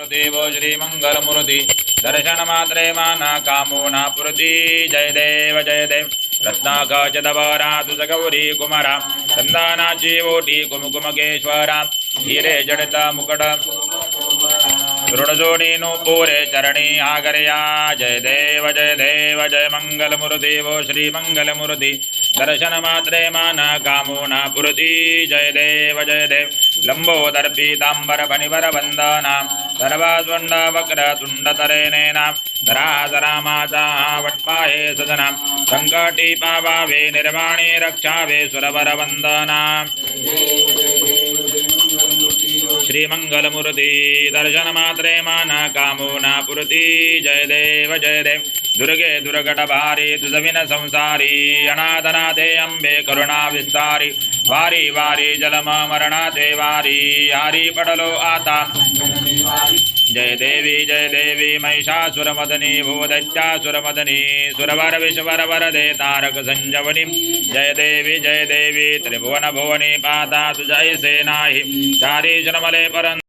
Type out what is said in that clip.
देव श्रीमंगलमूर्ती दर्शन मात्रे माना कामो ना पुरती जय देव रत्नाकचदवरा तुझ गौरी कुमारा चंदनाची ओटी कुमकुमकेश्वरा हिरे जडिता मुकट ऋणजोडी नो पोरे चरणी आगर्या जय देव जय मंगलमूर्ती वो श्री मंगलमूर्ती दर्शन मात्रे माना कामो ना पुरती जय देव लंबोदर पीतांबर फणिवर वंदना सर्वस्वंड वक्र तुंडतरेनेना धराधरामाचा वट्पाहे सजना संकटी पावावे निर्वाणी रक्षावे सुरवर वंदना श्रीमंगलमूर्ती दर्शन मात्रे माना कामो ना पुरती जय देव दुर्गे दुर्घट भारी तुझविन संसारी अनाथनाथे अंबे करुणा विस्तारी वारी वारी जलम मरणाते वारी हारी पडलो आता जय देवी महिषासुरमदनी भूदैत्यासुरमदनी सुरवर विश्वर वरदे तारक संजवनी जय देवी त्रिभुवन भुवनी पाता तुझै से नाही चारी जन्मले परं